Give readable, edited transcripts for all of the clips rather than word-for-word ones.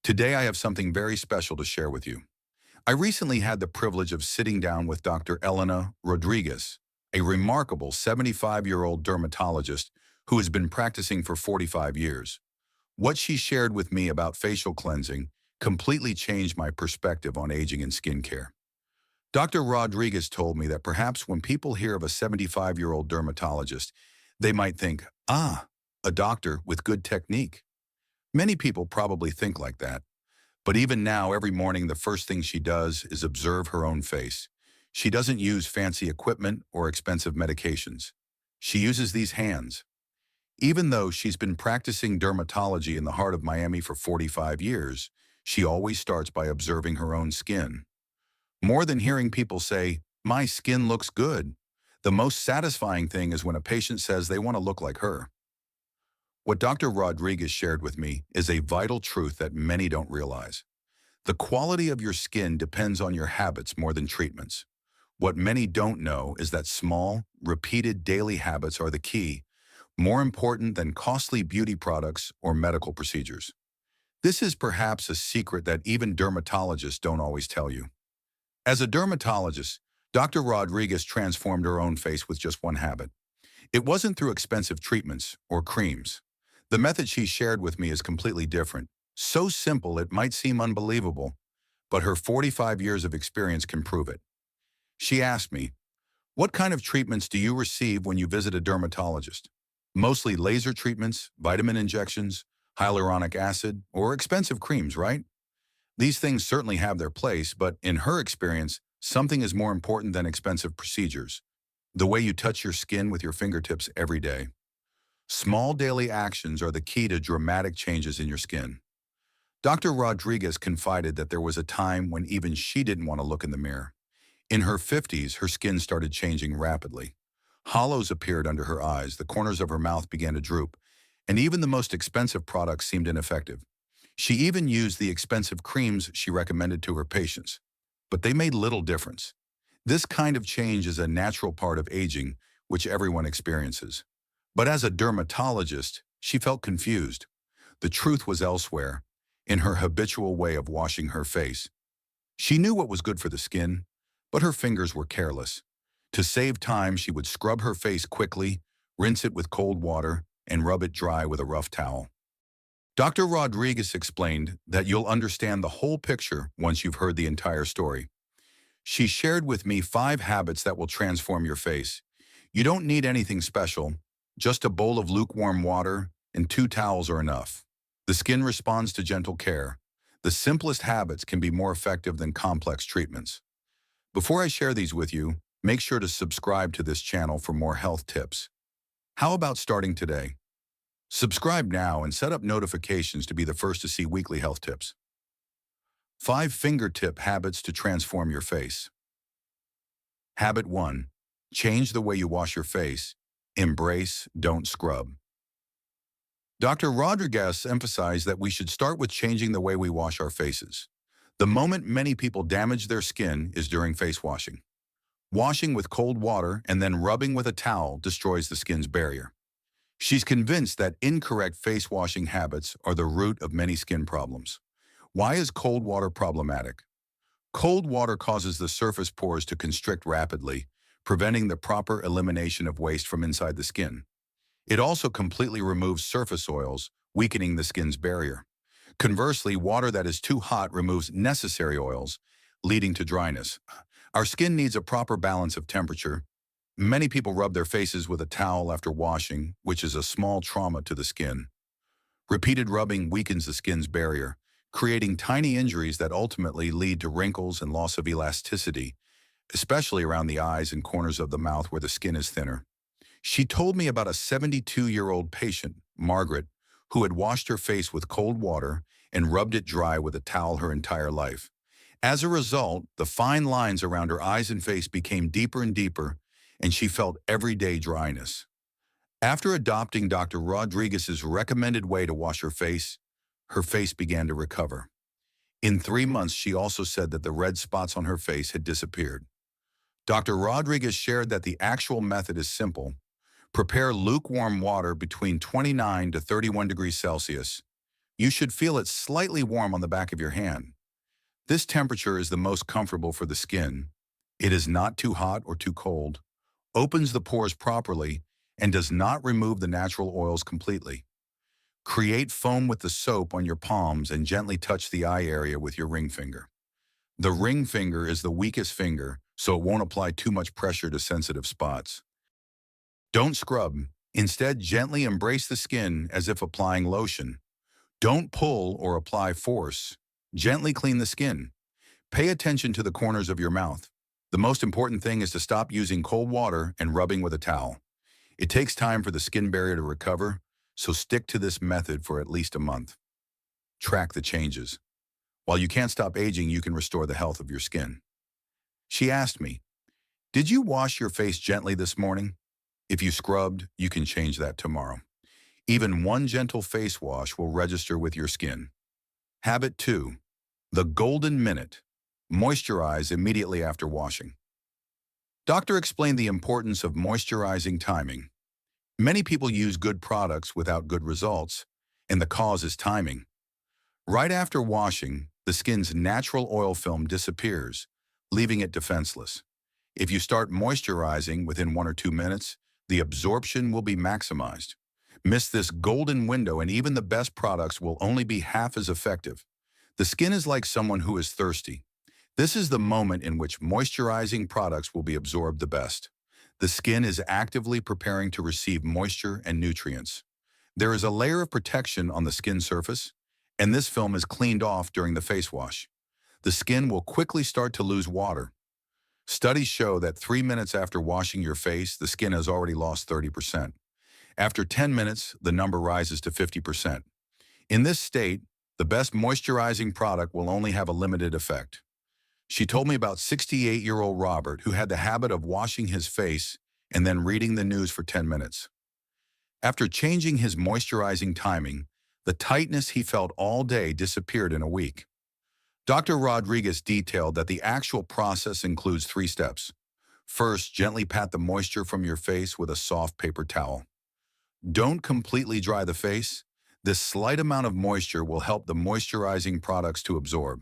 Today I have something very special to share with you. I recently had the privilege of sitting down with Dr. Elena Rodriguez, a remarkable 75-year-old dermatologist who has been practicing for 45 years. What she shared with me about facial cleansing completely changed my perspective on aging and skincare. Dr. Rodriguez told me that perhaps when people hear of a 75-year-old dermatologist, they might think, a doctor with good technique. Many people probably think like that. But even now, every morning, the first thing she does is observe her own face. She doesn't use fancy equipment or expensive medications. She uses these hands. Even though she's been practicing dermatology in the heart of Miami for 45 years, she always starts by observing her own skin. More than hearing people say, "My skin looks good," the most satisfying thing is when a patient says they want to look like her. What Dr. Rodriguez shared with me is a vital truth that many don't realize. The quality of your skin depends on your habits more than treatments. What many don't know is that small, repeated daily habits are the key, more important than costly beauty products or medical procedures. This is perhaps a secret that even dermatologists don't always tell you. As a dermatologist, Dr. Rodriguez transformed her own face with just one habit. It wasn't through expensive treatments or creams. The method she shared with me is completely different. So simple it might seem unbelievable, but her 45 years of experience can prove it. She asked me, "What kind of treatments do you receive when you visit a dermatologist?" Mostly laser treatments, vitamin injections, hyaluronic acid, or expensive creams, right? These things certainly have their place, but in her experience, something is more important than expensive procedures. The way you touch your skin with your fingertips every day. Small daily actions are the key to dramatic changes in your skin. Dr. Rodriguez confided that there was a time when even she didn't want to look in the mirror. In her 50s, her skin started changing rapidly. Hollows appeared under her eyes, the corners of her mouth began to droop, and even the most expensive products seemed ineffective. She even used the expensive creams she recommended to her patients, but they made little difference. This kind of change is a natural part of aging, which everyone experiences. But as a dermatologist, she felt confused. The truth was elsewhere, in her habitual way of washing her face. She knew what was good for the skin, but her fingers were careless. To save time, she would scrub her face quickly, rinse it with cold water, and rub it dry with a rough towel. Dr. Rodriguez explained that you'll understand the whole picture once you've heard the entire story. She shared with me 5 habits that will transform your face. You don't need anything special. Just a bowl of lukewarm water and 2 towels are enough. The skin responds to gentle care. The simplest habits can be more effective than complex treatments. Before I share these with you, make sure to subscribe to this channel for more health tips. How about starting today? Subscribe now and set up notifications to be the first to see weekly health tips. 5 fingertip habits to transform your face. Habit 1. Change the way you wash your face. Embrace, don't scrub. Dr. Rodriguez emphasized that we should start with changing the way we wash our faces. The moment many people damage their skin is during face washing. Washing with cold water and then rubbing with a towel destroys the skin's barrier. She's convinced that incorrect face washing habits are the root of many skin problems. Why is cold water problematic? Cold water causes the surface pores to constrict rapidly, preventing the proper elimination of waste from inside the skin. It also completely removes surface oils, weakening the skin's barrier. Conversely, water that is too hot removes necessary oils, leading to dryness. Our skin needs a proper balance of temperature. Many people rub their faces with a towel after washing, which is a small trauma to the skin. Repeated rubbing weakens the skin's barrier, creating tiny injuries that ultimately lead to wrinkles and loss of elasticity, especially around the eyes and corners of the mouth where the skin is thinner. She told me about a 72-year-old patient, Margaret, who had washed her face with cold water and rubbed it dry with a towel her entire life. As a result, the fine lines around her eyes and face became deeper and deeper, and she felt everyday dryness. After adopting Dr. Rodriguez's recommended way to wash her face began to recover. In 3 months, she also said that the red spots on her face had disappeared. Dr. Rodriguez shared that the actual method is simple. Prepare lukewarm water between 29 to 31 degrees Celsius. You should feel it slightly warm on the back of your hand. This temperature is the most comfortable for the skin. It is not too hot or too cold, opens the pores properly, and does not remove the natural oils completely. Create foam with the soap on your palms and gently touch the eye area with your ring finger. The ring finger is the weakest finger, so it won't apply too much pressure to sensitive spots. Don't scrub. Instead, gently embrace the skin as if applying lotion. Don't pull or apply force. Gently clean the skin. Pay attention to the corners of your mouth. The most important thing is to stop using cold water and rubbing with a towel. It takes time for the skin barrier to recover, so stick to this method for at least a month. Track the changes. While you can't stop aging, you can restore the health of your skin. She asked me, "Did you wash your face gently this morning?" If you scrubbed, you can change that tomorrow. Even one gentle face wash will register with your skin. Habit 2. The golden minute. Moisturize immediately after washing. Doctor explained the importance of moisturizing timing. Many people use good products without good results, and the cause is timing. Right after washing, the skin's natural oil film disappears, leaving it defenseless. If you start moisturizing within 1 or 2 minutes, the absorption will be maximized. Miss this golden window and even the best products will only be half as effective. The skin is like someone who is thirsty. This is the moment in which moisturizing products will be absorbed the best. The skin is actively preparing to receive moisture and nutrients. There is a layer of protection on the skin surface, and this film is cleaned off during the face wash. The skin will quickly start to lose water. Studies show that 3 minutes after washing your face, the skin has already lost 30%. After 10 minutes, the number rises to 50%. In this state, the best moisturizing product will only have a limited effect. She told me about 68-year-old Robert, who had the habit of washing his face and then reading the news for 10 minutes. After changing his moisturizing timing, the tightness he felt all day disappeared in a week. Dr. Rodriguez detailed that the actual process includes 3 steps. First, gently pat the moisture from your face with a soft paper towel. Don't completely dry the face. This slight amount of moisture will help the moisturizing products to absorb.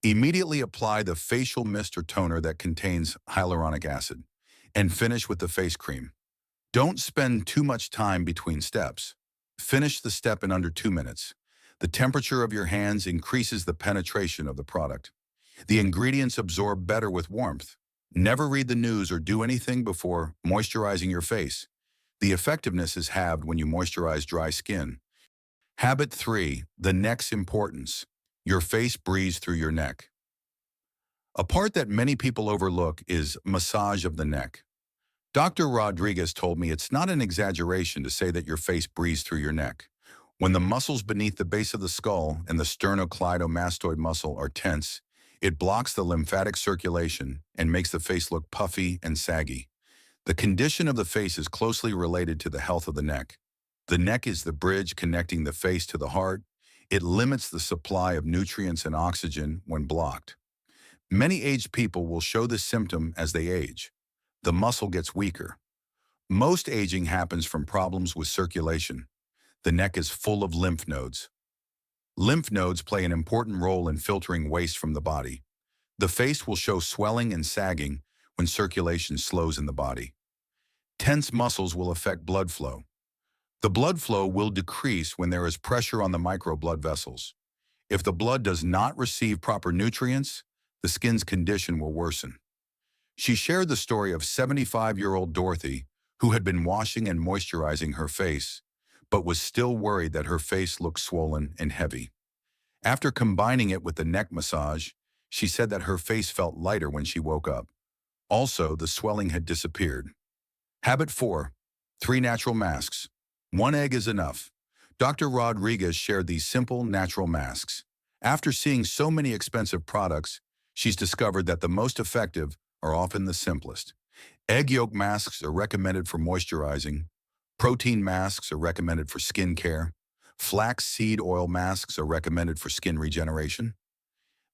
Immediately apply the facial mist or toner that contains hyaluronic acid, and finish with the face cream. Don't spend too much time between steps. Finish the step in under 2 minutes. The temperature of your hands increases the penetration of the product. The ingredients absorb better with warmth. Never read the news or do anything before moisturizing your face. The effectiveness is halved when you moisturize dry skin. Habit 3. The neck's importance. Your face breathes through your neck. A part that many people overlook is massage of the neck. Dr. Rodriguez told me it's not an exaggeration to say that your face breathes through your neck. When the muscles beneath the base of the skull and the sternocleidomastoid muscle are tense, it blocks the lymphatic circulation and makes the face look puffy and saggy. The condition of the face is closely related to the health of the neck. The neck is the bridge connecting the face to the heart. It limits the supply of nutrients and oxygen when blocked. Many aged people will show this symptom as they age. The muscle gets weaker. Most aging happens from problems with circulation. The neck is full of lymph nodes. Lymph nodes play an important role in filtering waste from the body. The face will show swelling and sagging when circulation slows in the body. Tense muscles will affect blood flow. The blood flow will decrease when there is pressure on the micro blood vessels. If the blood does not receive proper nutrients, the skin's condition will worsen. She shared the story of 75-year-old Dorothy, who had been washing and moisturizing her face, but was still worried that her face looked swollen and heavy. After combining it with the neck massage, she said that her face felt lighter when she woke up. Also, the swelling had disappeared. Habit 4. 3 natural masks. 1 egg is enough. Dr. Rodriguez shared these simple, natural masks. After seeing so many expensive products, she's discovered that the most effective are often the simplest. Egg yolk masks are recommended for moisturizing. Protein masks are recommended for skin care. Flax seed oil masks are recommended for skin regeneration.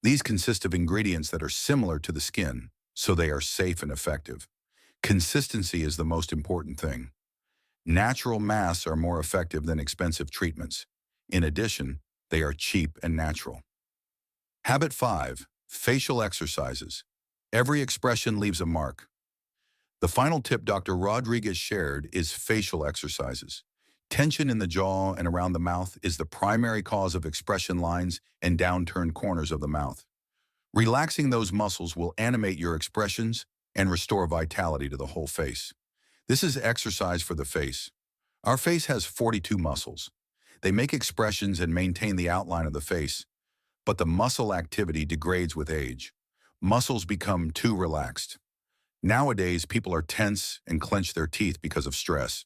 These consist of ingredients that are similar to the skin, so they are safe and effective. Consistency is the most important thing. Natural masks are more effective than expensive treatments. In addition, They are cheap and natural. Habit 5. Facial exercises. Every expression leaves a mark. The final tip Dr. Rodriguez shared is facial exercises. Tension in the jaw and around the mouth is the primary cause of expression lines and downturned corners of the mouth. Relaxing those muscles will animate your expressions and restore vitality to the whole face. This is exercise for the face. Our face has 42 muscles. They make expressions and maintain the outline of the face, but the muscle activity degrades with age. Muscles become too relaxed. Nowadays, people are tense and clench their teeth because of stress.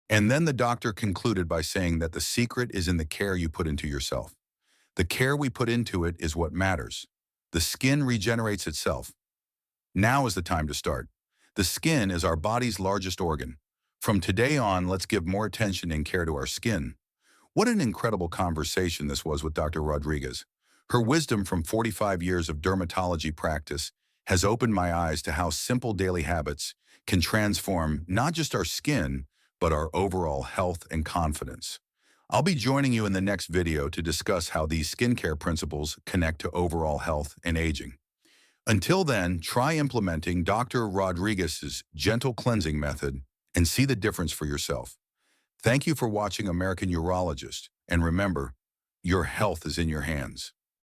And then the doctor concluded by saying that the secret is in the care you put into yourself. The care we put into it is what matters. The skin regenerates itself. Now is the time to start. The skin is our body's largest organ. From today on, let's give more attention and care to our skin. What an incredible conversation this was with Dr. Rodriguez. Her wisdom from 45 years of dermatology practice has opened my eyes to how simple daily habits can transform not just our skin, but our overall health and confidence. I'll be joining you in the next video to discuss how these skincare principles connect to overall health and aging. Until then, try implementing Dr. Rodriguez's gentle cleansing method and see the difference for yourself. Thank you for watching American Urologist, and remember, your health is in your hands.